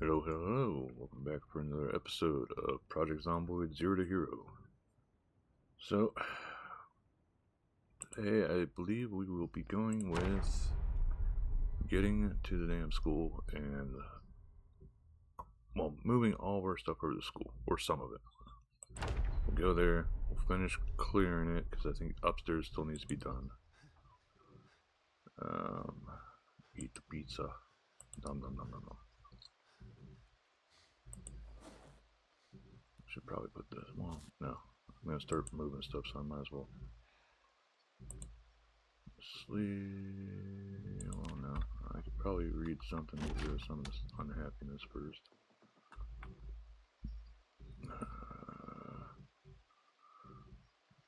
Hello, hello. Welcome back for another episode of Project Zomboid Zero to Hero. So, today I believe we will be going with getting to the damn school and, well, moving all of our stuff over to the school, or some of it. We'll go there, we'll finish clearing it, because I think upstairs still needs to be done. Eat the pizza. Nom nom nom nom nom. Should probably put this. Well, no. I'm gonna start moving stuff, so I might as well sleep. Oh no, I could probably read something to get rid of some of this unhappiness first.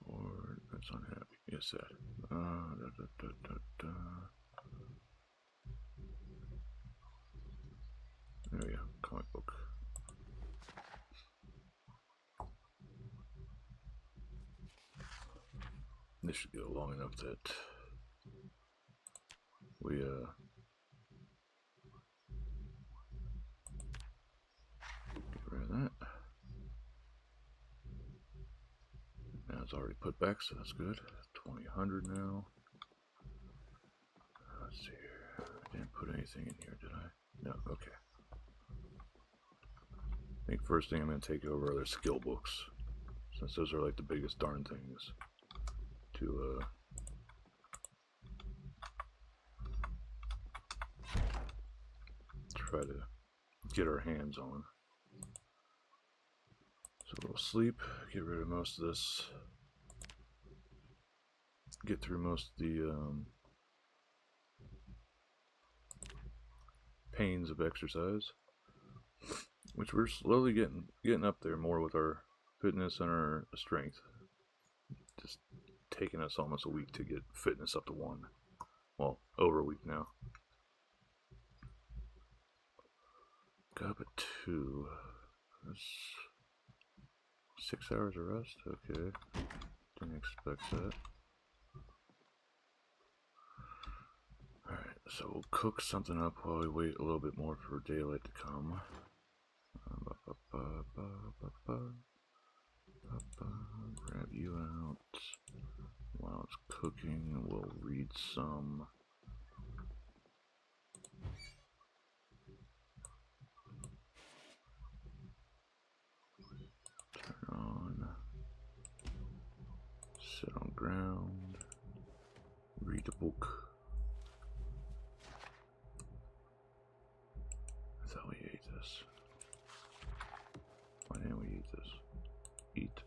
Or that's unhappy. Yes, that. There we go. Comic book. This should go long enough that we get rid of that. Now it's already put back, so that's good. 2000 now. Let's see here. I didn't put anything in here, did I? No, okay. I think first thing I'm going to take over are their skill books, since those are like the biggest darn things to try to get our hands on. So we'll sleep, get rid of most of this, get through most of the pains of exercise, which we're slowly getting up there more with our fitness and our strength. Just taking us almost a week to get fitness up to 1. Well, over a week now. Got up at 2. That's 6 hours of rest? Okay. Didn't expect that. Alright, so we'll cook something up while we wait a little bit more for daylight to come. Grab you out. While it's cooking, we'll read some. Turn on. Sit on ground. Read a book. I thought we ate this. Why didn't we eat this? Eat.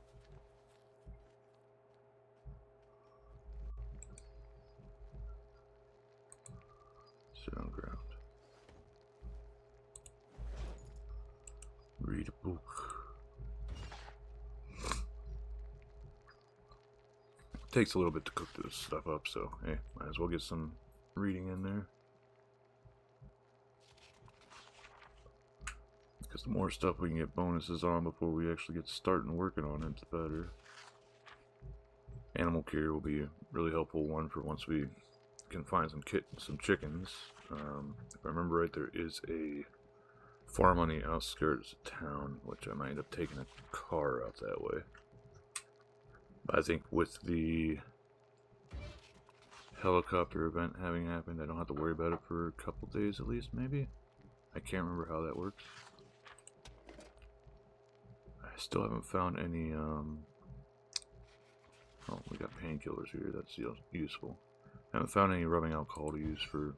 Sit on ground. Read a book. It takes a little bit to cook this stuff up, so hey, might as well get some reading in there. Because the more stuff we can get bonuses on before we actually get starting working on it, the better. Animal care will be a really helpful one for once we can find some chickens. If I remember right, there is a farm on the outskirts of town, which I might end up taking a car out that way. But I think with the helicopter event having happened, I don't have to worry about it for a couple days at least, maybe? I can't remember how that works. I still haven't found any, oh, we got painkillers here, that's useful. I haven't found any rubbing alcohol to use for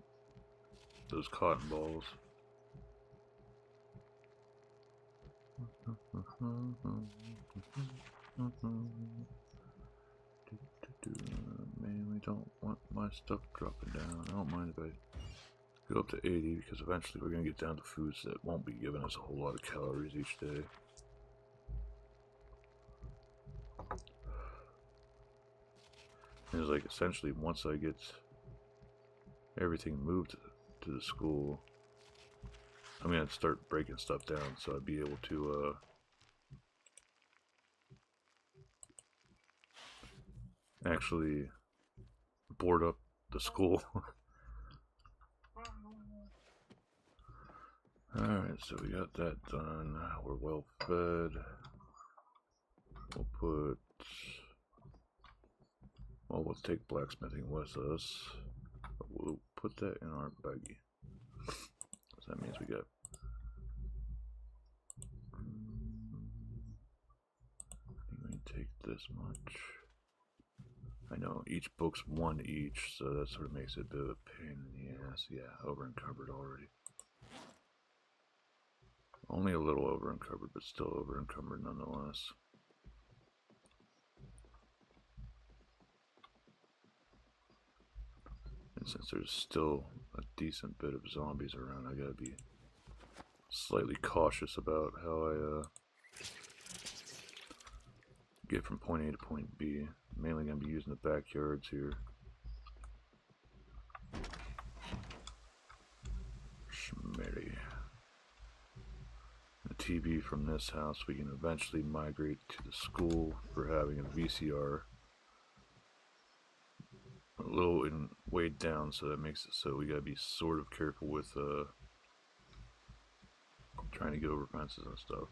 those cotton balls. Mainly don't want my stuff dropping down. I don't mind if I go up to 80, because eventually we're going to get down to foods that won't be giving us a whole lot of calories each day. It's like essentially once I get everything moved to the school, I'm going to start breaking stuff down so I'd be able to actually board up the school. Alright, so we got that done. We're well fed. We'll take blacksmithing with us. But we'll put that in our buggy. So that means we got... I'm going to take this much. I know each book's one each, so that sort of makes it a bit of a pain in the ass. Yeah, over encumbered already. Only a little over encumbered, but still over encumbered nonetheless. And since there's still a decent bit of zombies around, I gotta be slightly cautious about how I get from point A to point B. Mainly gonna be using the backyards here. Schmerry. The TV from this house we can eventually migrate to the school for having a VCR. A little weighed down, so that makes it so we gotta be sort of careful with trying to get over fences and stuff.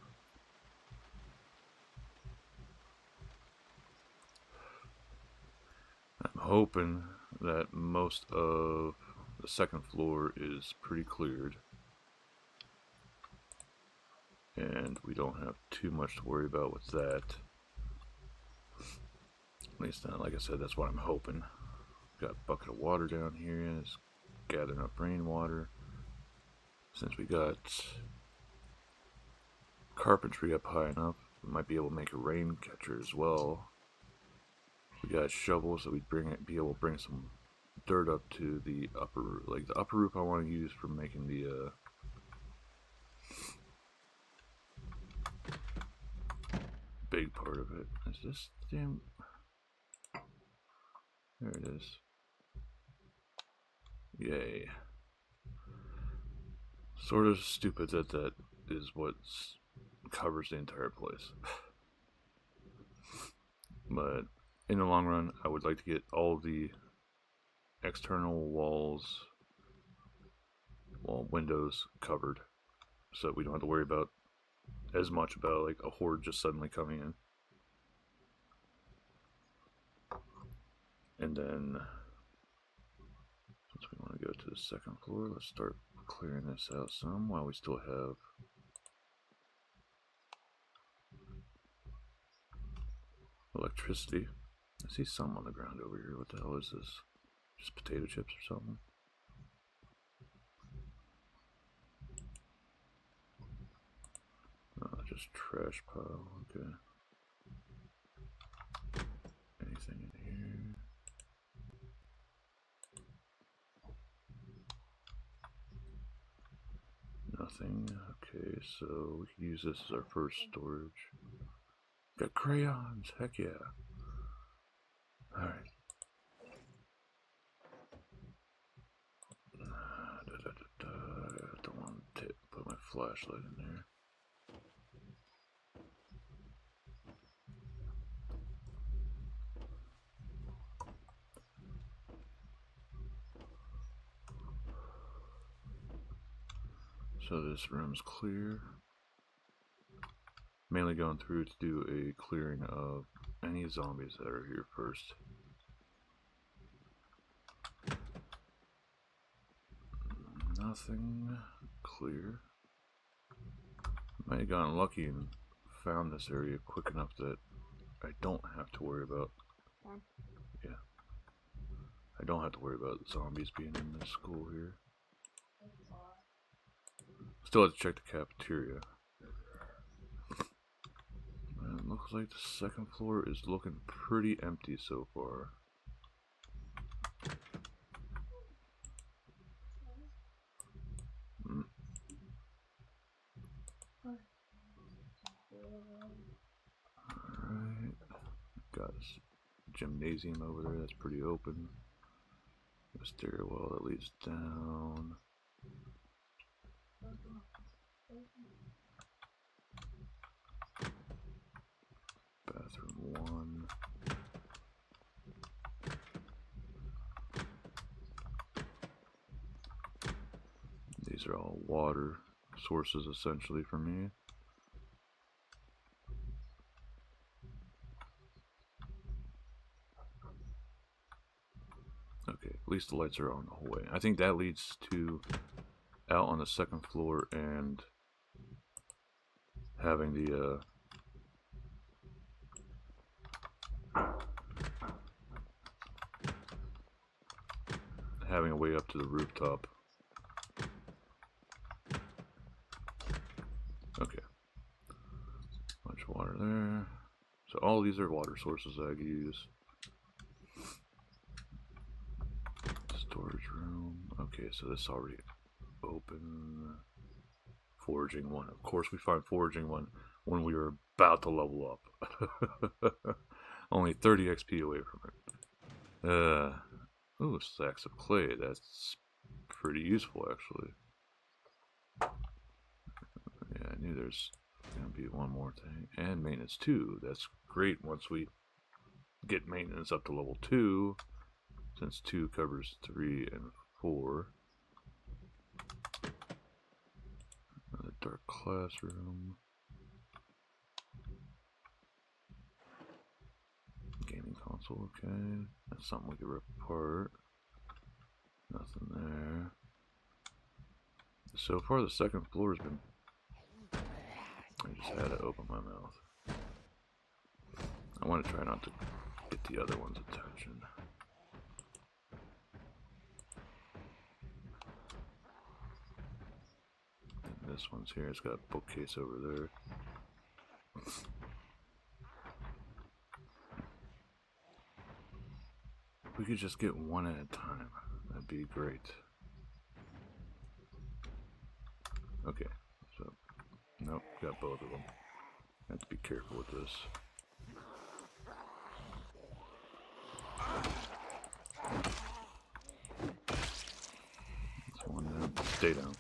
I'm hoping that most of the second floor is pretty cleared, and we don't have too much to worry about with that. At least, like I said, that's what I'm hoping. Got a bucket of water down here, and it's gathering up rainwater. Since we got carpentry up high enough, we might be able to make a rain catcher as well. We got shovels, so we'd be able to bring some dirt up to the upper roof. Like the upper roof I want to use for making the big part of it. Is this damn... There it is. Yay. Sort of stupid that that is what covers the entire place. But in the long run, I would like to get all the external walls, windows covered, so we don't have to worry about as much about like a horde just suddenly coming in. And then, since we want to go to the second floor, let's start clearing this out some while we still have electricity. I see some on the ground over here. What the hell is this? Just potato chips or something? Oh, just trash pile. Okay. Anything in here? Nothing. Okay, so we can use this as our first storage. Got crayons. Heck yeah. Alright. I don't want to put my flashlight in there. So this room's clear. Mainly going through to do a clearing of any zombies that are here first. Nothing clear. Might have gotten lucky and found this area quick enough that I don't have to worry about. Yeah. I don't have to worry about zombies being in the school here. Still have to check the cafeteria. And it looks like the second floor is looking pretty empty so far. Alright. Got a gymnasium over there that's pretty open. A stairwell that leads down. Bathroom 1. These are all water sources essentially for me. Okay, at least the lights are on the whole way. I think that leads to out on the second floor and having the having a way up to the rooftop. Okay. Much water there. So all these are water sources I could use. Storage room. Okay, so this already open. Foraging one. Of course we find foraging one when we were about to level up. Only 30 XP away from it. Ooh, stacks of clay. That's pretty useful actually. Yeah, I knew there's gonna be one more thing. And maintenance 2. That's great once we get maintenance up to level 2. Since 2 covers 3 and 4. Another dark classroom. Gaming console, okay. That's something we could rip apart. Nothing there. So far the second floor has been... I just had to open my mouth. I want to try not to get the other one's attention. And this one's here, it's got a bookcase over there. If we could just get one at a time, that'd be great. Okay, so, nope, got both of them. Have to be careful with this. This one down. Stay down.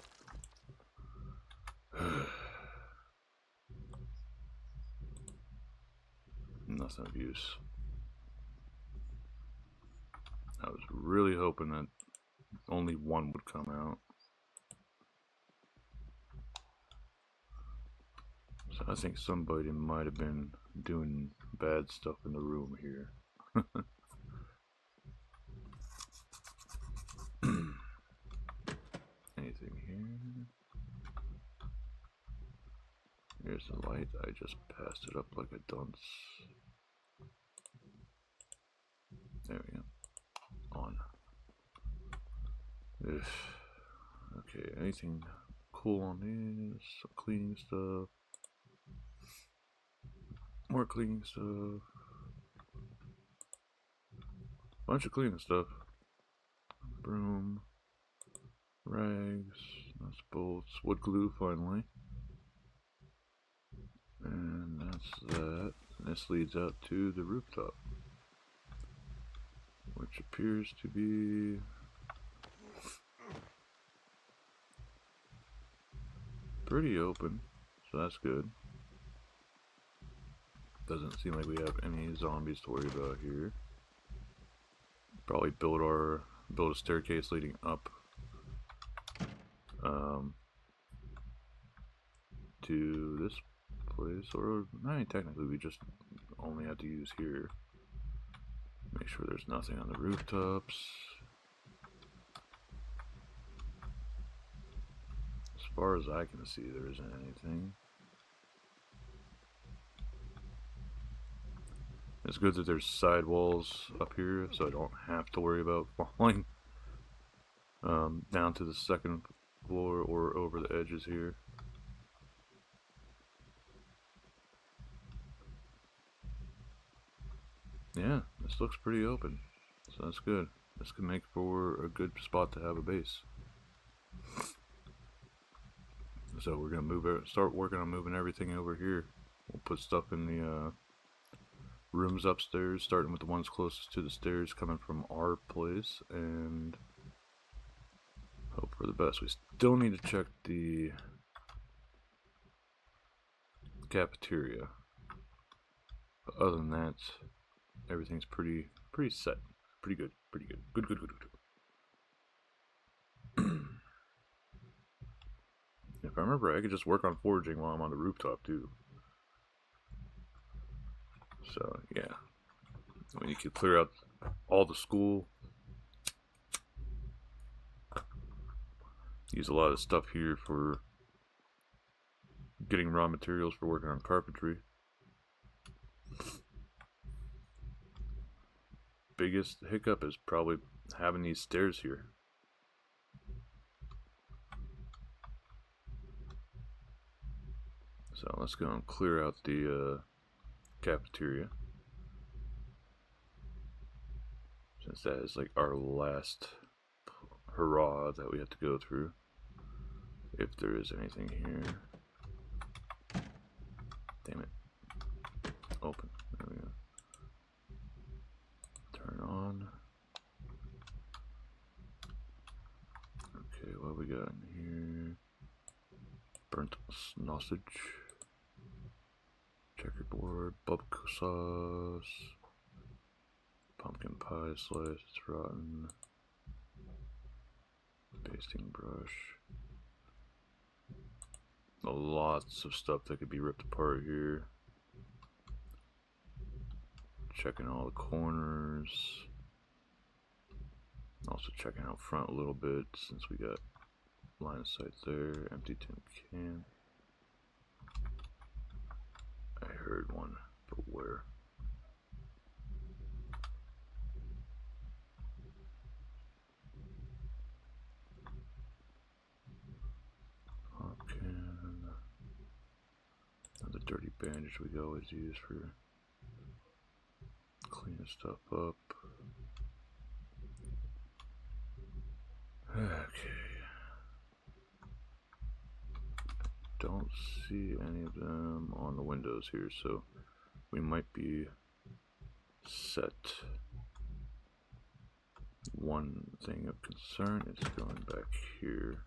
Nothing of use. I was really hoping that only one would come out. So I think somebody might have been doing bad stuff in the room here. Anything here? Here's the light. I just passed it up like a dunce. There we go. On. Ugh. Okay, anything cool on this? Some cleaning stuff. More cleaning stuff. Bunch of cleaning stuff. Broom. Rags. Nuts, bolts. Wood glue, finally. And that's that. And this leads out to the rooftop, which appears to be pretty open, so that's good. Doesn't seem like we have any zombies to worry about here. Probably build a staircase leading up to this place, or technically we just only have to use here. Make sure there's nothing on the rooftops. As far as I can see, there isn't anything. It's good that there's sidewalls up here, so I don't have to worry about falling down to the second floor or over the edges here. Yeah, this looks pretty open, so that's good. This can make for a good spot to have a base. So we're gonna start working on moving everything over here. We'll put stuff in the rooms upstairs, starting with the ones closest to the stairs coming from our place, and hope for the best. We still need to check the cafeteria, but other than that, everything's pretty set. Pretty good. Good. If I remember, I could just work on foraging while I'm on the rooftop too. So yeah, when you could clear out all the school, use a lot of stuff here for getting raw materials for working on carpentry. Biggest hiccup is probably having these stairs here. So let's go and clear out the cafeteria, since that is like our last hurrah that we have to go through, if there is anything here. Damn it. Open. There we go. Turn on. Okay, what we got in here? Burnt sausage, checkerboard, barbecue sauce, pumpkin pie slice, it's rotten, basting brush. Lots of stuff that could be ripped apart here. Checking all the corners. Also checking out front a little bit, since we got line of sight there. Empty tin can. I heard one, but where? Okay. Another dirty bandage we always use for cleaning stuff up. Okay. Don't see any of them on the windows here, so we might be set. One thing of concern is going back here.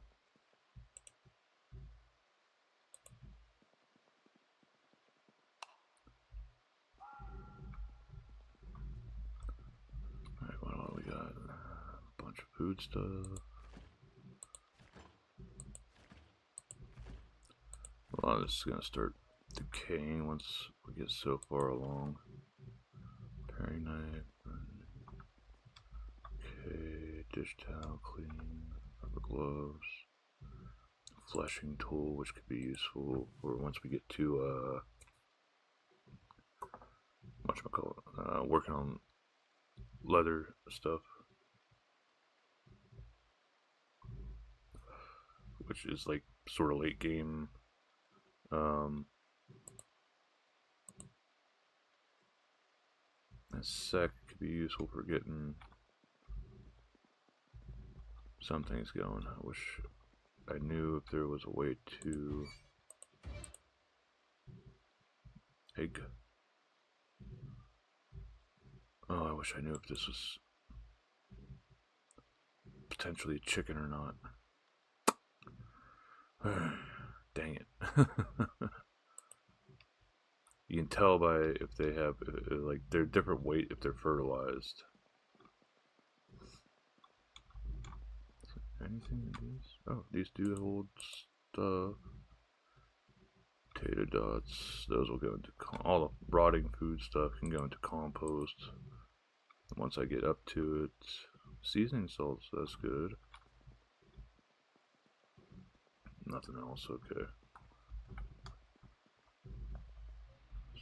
Alright, what all we got? A bunch of food stuff. A lot of this is going to start decaying once we get so far along. Paring knife. Okay, dish towel cleaning, rubber gloves, fleshing tool, which could be useful for once we get to whatchamacallit, working on leather stuff, which is like sort of late game. A sec could be useful for getting some things going. I wish I knew if there was a way to egg. Oh, I wish I knew if this was potentially chicken or not. Dang it. You can tell by if they have, like, they're different weight if they're fertilized. Anything in these? Oh, these do hold stuff. Potato dots, those will go into, all the rotting food stuff can go into compost once I get up to it. Seasoning salts, that's good. Nothing else, okay.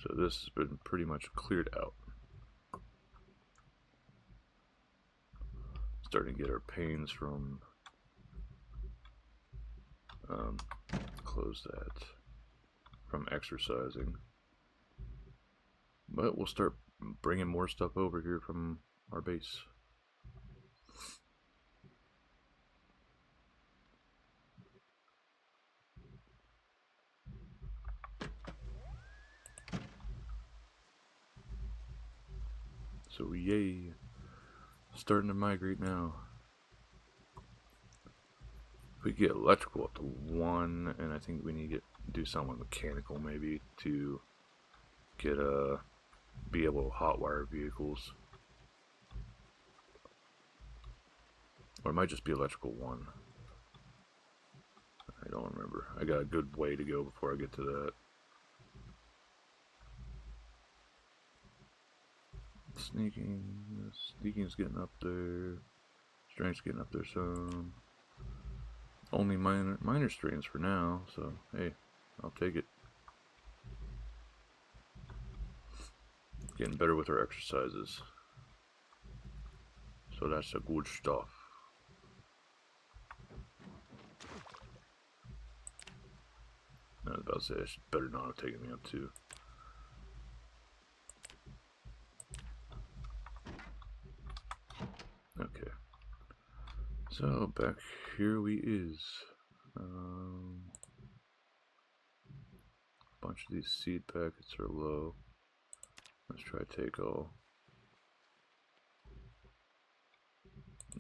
So this has been pretty much cleared out. Starting to get our pains from, close that, from exercising. But we'll start bringing more stuff over here from our base. So yay, starting to migrate now. If we get electrical up to 1, and I think we need to do something mechanical maybe to get be able to hotwire vehicles. Or it might just be electrical 1. I don't remember. I got a good way to go before I get to that. Sneaking's getting up there. Strength's getting up there some. Only minor strains for now, so hey, I'll take it. Getting better with our exercises. So that's the good stuff. I was about to say I should better not have taken me up too. Okay. So back here we is. Bunch of these seed packets are low. Let's try take all.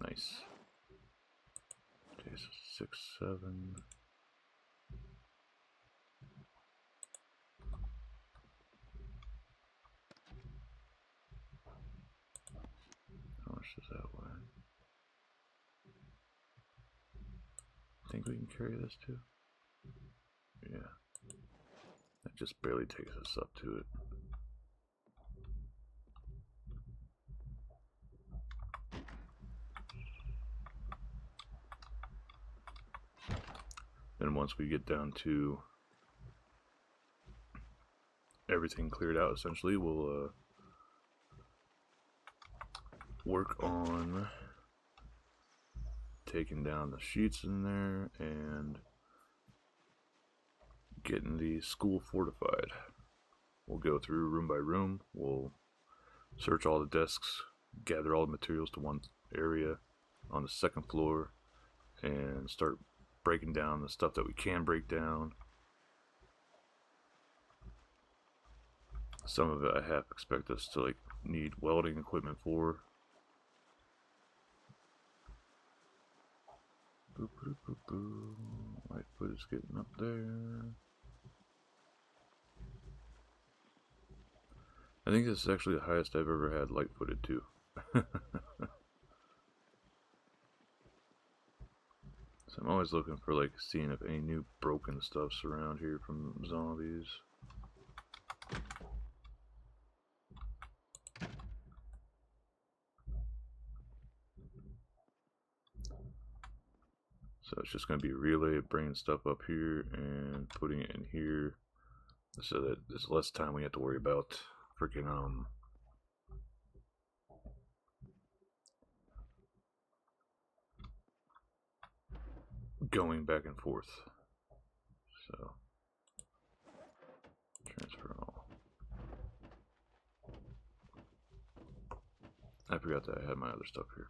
Nice. Okay, so 6, 7. How much does that weigh? Think we can carry this too? Yeah. That just barely takes us up to it. Then once we get down to everything cleared out, essentially, we'll work on taking down the sheets in there and getting the school fortified. We'll go through room by room. We'll search all the desks, gather all the materials to one area on the second floor, and start breaking down the stuff that we can break down. Some of it I half expect us to need welding equipment for. Boop, boop, boop, boop. Lightfoot is getting up there. I think this is actually the highest I've ever had light-footed too. So I'm always looking for seeing if any new broken stuff's around here from zombies. So it's just going to be a relay of bringing stuff up here and putting it in here so that there's less time we have to worry about freaking going back and forth. So transfer all. I forgot that I had my other stuff here.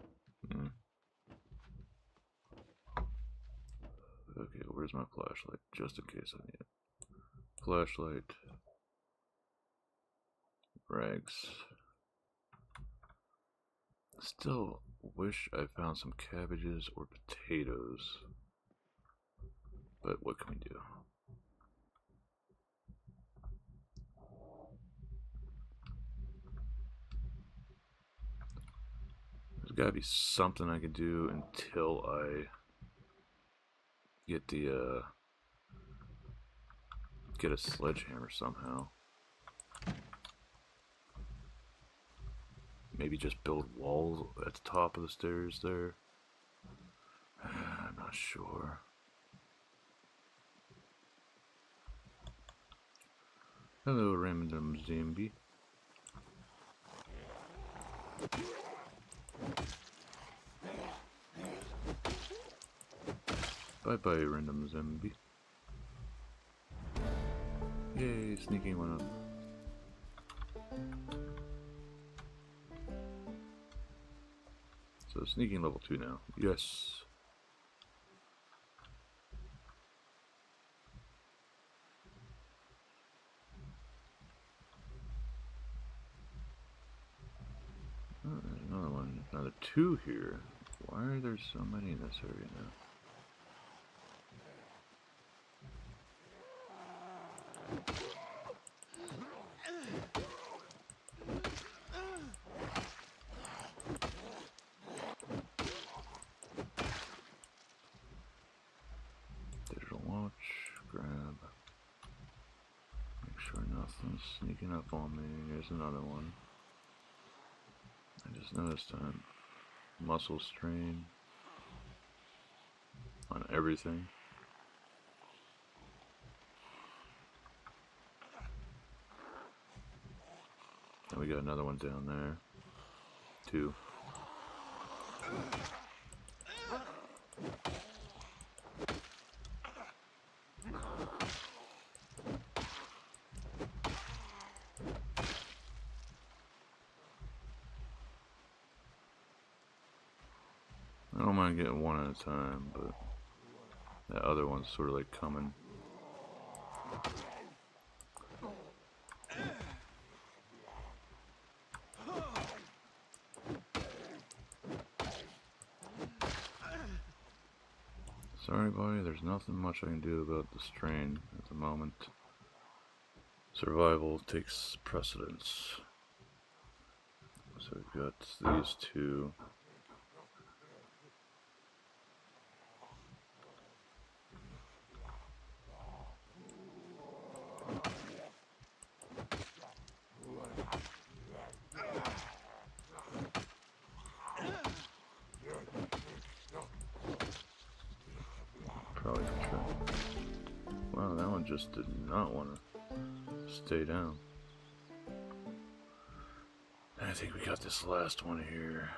Okay, where's my flashlight? Just in case I need it. Flashlight. Rags. Still wish I found some cabbages or potatoes. But what can we do? There's gotta be something I can do until I get the get a sledgehammer somehow. Maybe just build walls at the top of the stairs there. I'm not sure. Hello, random zombie. Bye bye, random zombie. Yay, sneaking one up. So sneaking level 2 now. Yes. Oh, there's another one, another 2 here. Why are there so many in this area now? Digital Nothing's sneaking up on me. Here's another one. I just noticed that. Muscle strain on everything. And we got another one down there. 2. I don't mind getting one at a time, but that other one's sort of like coming. Sorry, buddy, there's nothing much I can do about the strain at the moment. Survival takes precedence. So we've got these 2. Probably try. Wow, that one just did not want to stay down. I think we got this last one here.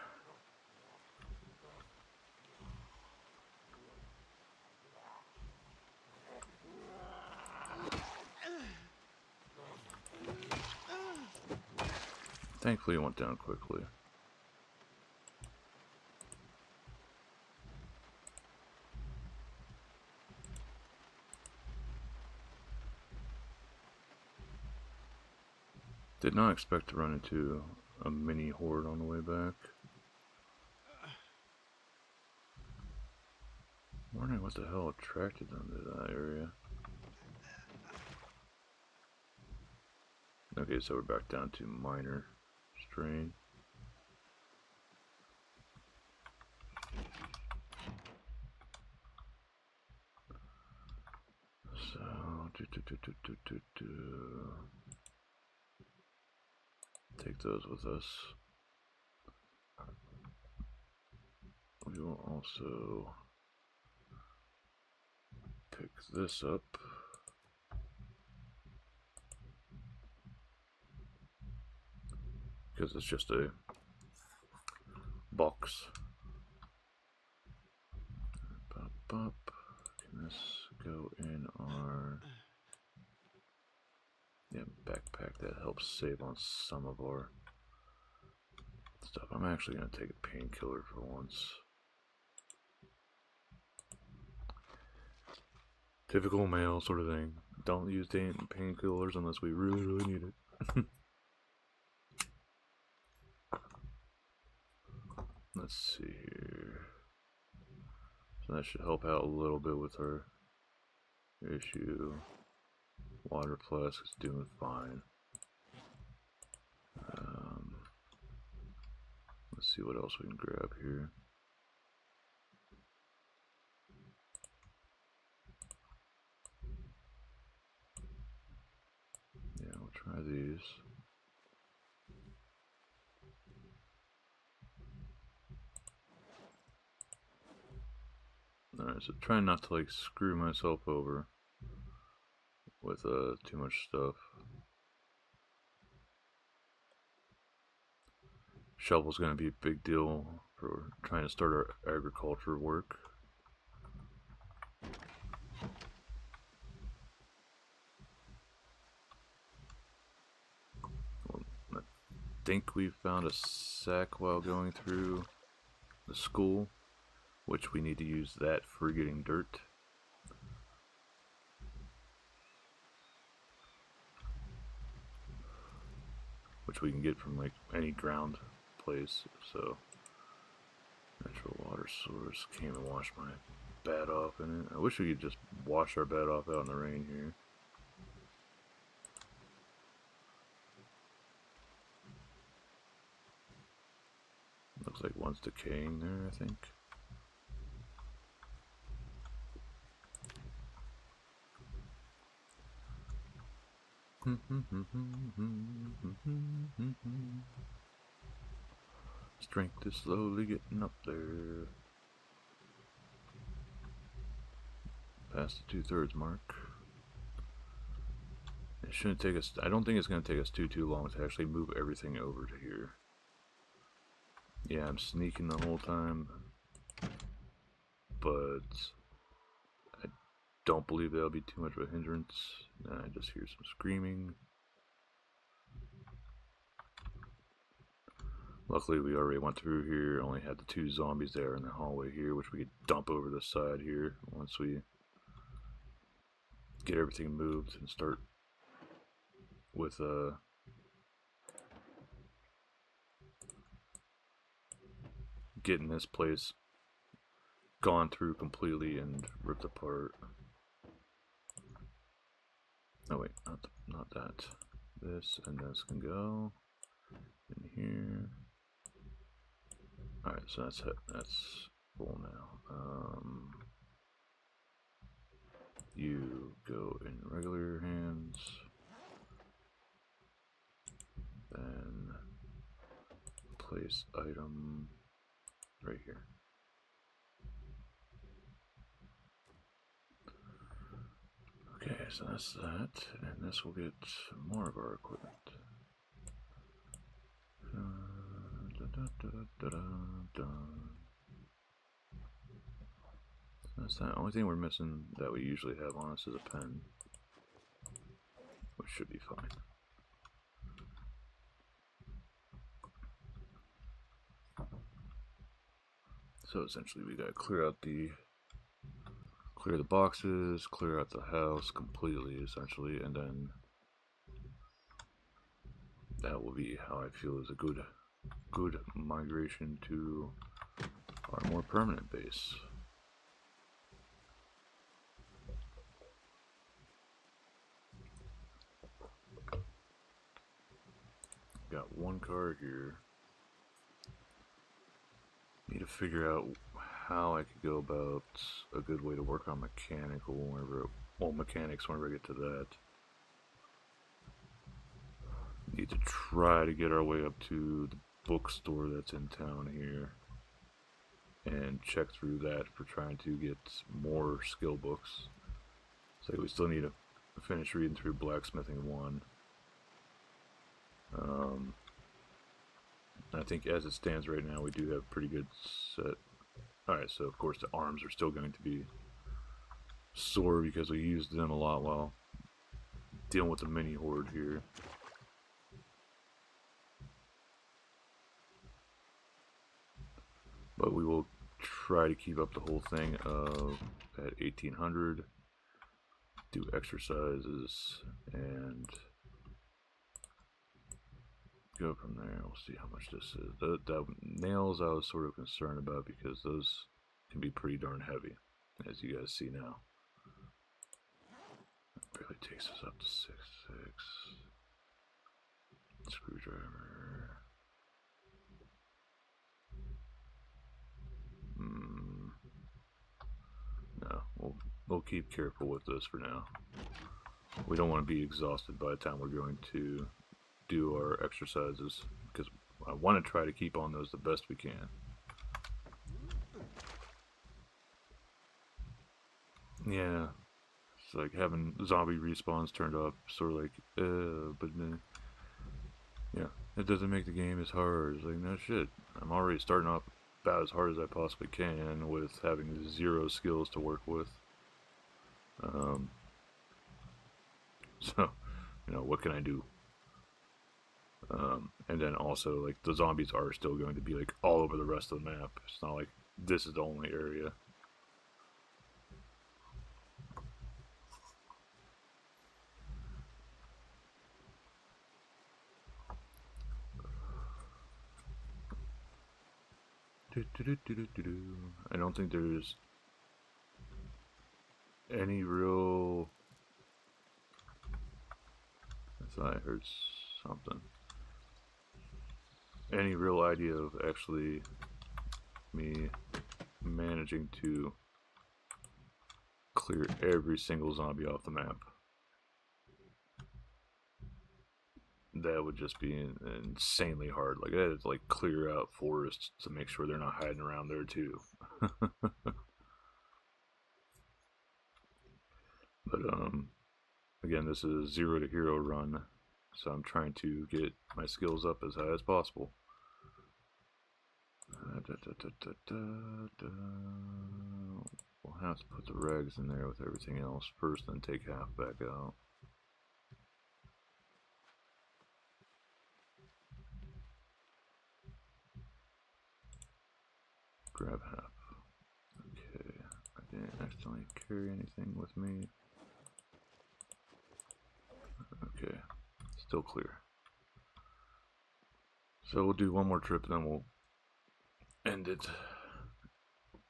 Thankfully, it went down quickly. Did not expect to run into a mini horde on the way back. I'm wondering what the hell attracted them to that area. Okay, so we're back down to minor strain. So, take those with us. We will also pick this up. Because it's just a box. Can this go in our backpack? That helps save on some of our stuff. I'm actually going to take a painkiller for once. Typical male sort of thing. Don't use painkillers unless we really need it. Let's see here. So that should help out a little bit with our issue. Water flask is doing fine. Let's see what else we can grab here. Yeah, we'll try these. Alright, so trying not to like screw myself over with too much stuff. Shovel's gonna be a big deal for trying to start our agriculture work. Well, I think we found a sack while going through the school, which we need to use that for getting dirt. Which we can get from like any ground place. So natural water source. Can't even wash my bed off in it. I wish we could just wash our bed off out in the rain here. Looks like one's decaying there, I think. Strength is slowly getting up there. Past the 2/3 mark. It shouldn't take us, I don't think it's going to take us too long to actually move everything over to here. Yeah, I'm sneaking the whole time, but I don't believe that'll be too much of a hindrance. I just hear some screaming. Luckily, we already went through here, only had the 2 zombies there in the hallway here, which we could dump over the side here once we get everything moved and start with getting this place gone through completely and ripped apart. Oh wait, not that. This and this can go in here. Alright, so that's full now. You go in regular hands. Then place item right here. Okay, so that's that, and this will get more of our equipment. That's the only thing we're missing that we usually have on us is a pen, which should be fine. So essentially we gotta clear the boxes, clear out the house completely essentially, and then that will be how I feel is a good migration to our more permanent base. Got 1 car here. Need to figure out how I could go about a good way to work on mechanics whenever I get to that. Need to try to get our way up to the bookstore that's in town here and check through that for trying to get more skill books. So we still need to finish reading through Blacksmithing 1. I think as it stands right now, we do have a pretty good set. Alright, so of course the arms are still going to be sore because we used them a lot while dealing with the mini horde here. But we will try to keep up the whole thing at 1800, do exercises, and go from there. We'll see how much this is. The nails I was sort of concerned about because those can be pretty darn heavy, as you guys see now. It barely takes us up to 6.6. Screwdriver. No, we'll keep careful with this for now. We don't want to be exhausted by the time we're going to do our exercises, because I want to try to keep on those the best we can. Yeah, it's like having zombie respawns turned off, sort of like, but yeah, it doesn't make the game as hard. It's like, no shit, I'm already starting off about as hard as I possibly can with having 0 skills to work with. So, you know, what can I do? And then also, like, the zombies are still going to be, like, all over the rest of the map. It's not like this is the only area. I don't think there's any real... I thought I heard something. Any real idea of actually me managing to clear every single zombie off the map. that would just be insanely hard. Like, I had to, like, clear out forests to make sure they're not hiding around there, too. But, again, this is a 0 to hero run, so I'm trying to get my skills up as high as possible. We'll have to put the regs in there with everything else first, then take half back out. Grab half. Okay, I didn't accidentally carry anything with me. Okay, still clear. So we'll do one more trip, and then we'll end it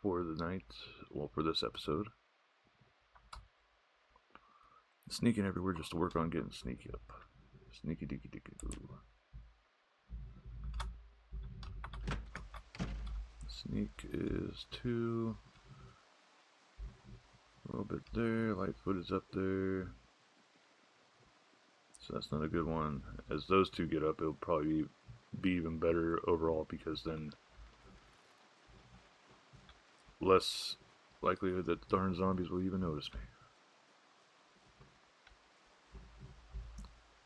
for the night. Well, for this episode. Sneaking everywhere just to work on getting sneaky up. Sneaky deaky deaky boo. Sneak is 2. A little bit there. Lightfoot is up there. So that's not a good one. As those two get up, it'll probably be even better overall, because then less likelihood that the darn zombies will even notice me.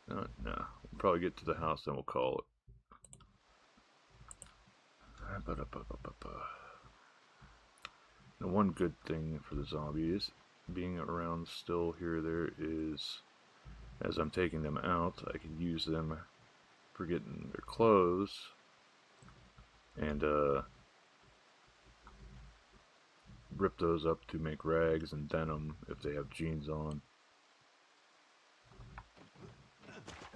No, we'll probably get to the house, then we'll call it. The one good thing for the zombies being around still here or there is, as I'm taking them out, I can use them for getting their clothes and rip those up to make rags and denim if they have jeans on,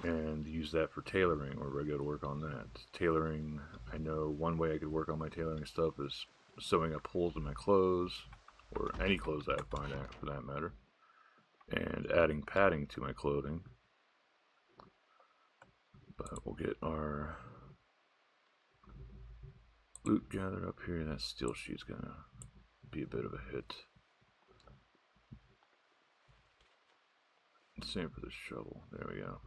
and use that for tailoring whenever I go to work on that. Tailoring, I know one way I could work on my tailoring stuff is sewing up holes in my clothes, or any clothes that I find for that matter, and adding padding to my clothing. But we'll get our loot gathered up here. That steel sheet's gonna be a bit of a hit. Same for the shovel. There we go.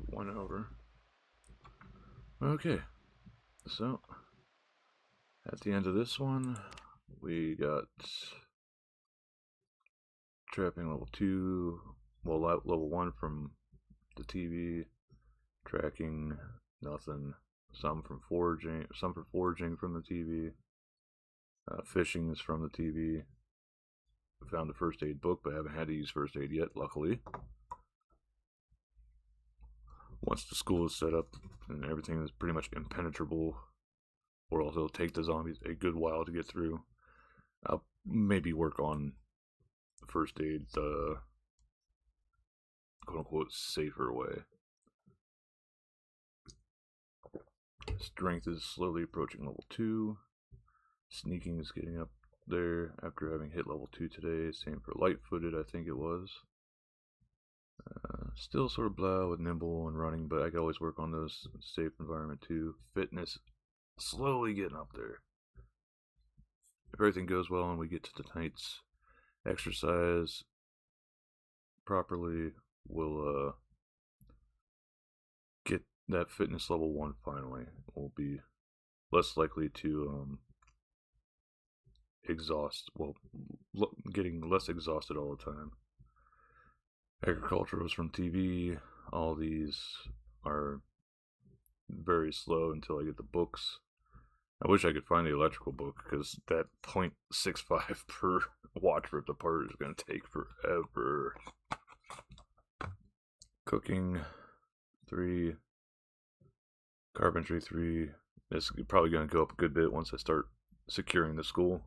One over. Okay, so at the end of this one, we got trapping level 2, well, level 1 from the TV, tracking nothing, some from foraging from the TV, fishing is from the TV. I found the first aid book, but I haven't had to use first aid yet, luckily. Once the school is set up and everything is pretty much impenetrable, or else it'll take the zombies a good while to get through, I'll maybe work on first aid the quote-unquote safer way. Strength is slowly approaching level 2. Sneaking is getting up there after having hit level 2 today. Same for Lightfooted, I think it was. Still sort of blah with nimble and running, but I can always work on those. Safe environment too. Fitness, slowly getting up there. If everything goes well and we get to the night's exercise properly, we'll get that fitness level 1 finally. We'll be less likely to getting less exhausted all the time. Agriculture was from TV. All these are very slow until I get the books. I wish I could find the electrical book, because that 0.65 per watch ripped apart is going to take forever. Cooking 3, carpentry 3. It's probably going to go up a good bit once I start securing the school.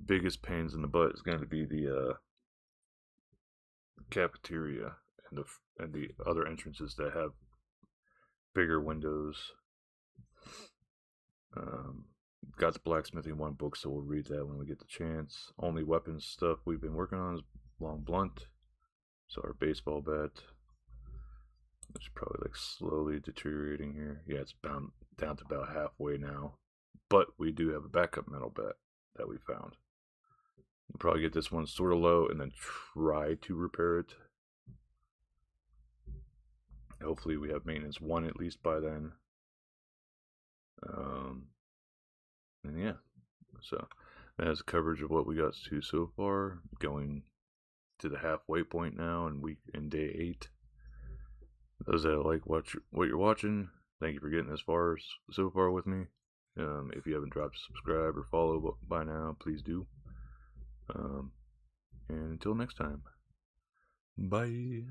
Biggest pains in the butt is going to be the cafeteria and the other entrances that have bigger windows. Got the blacksmithing 1 book, so we'll read that when we get the chance. Only weapons stuff we've been working on is long blunt, so our baseball bat, which is probably like slowly deteriorating here. Yeah, it's down to about halfway now, but we do have a backup metal bat that we found. We'll probably get this one sort of low and then try to repair it. Hopefully we have maintenance 1 at least by then. And yeah, so that has coverage of what we got to so far, going to the halfway point now in day 8. Those that like what you're watching, thank you for getting this far so far with me. If you haven't dropped a subscribe or follow by now, please do. And until next time, bye.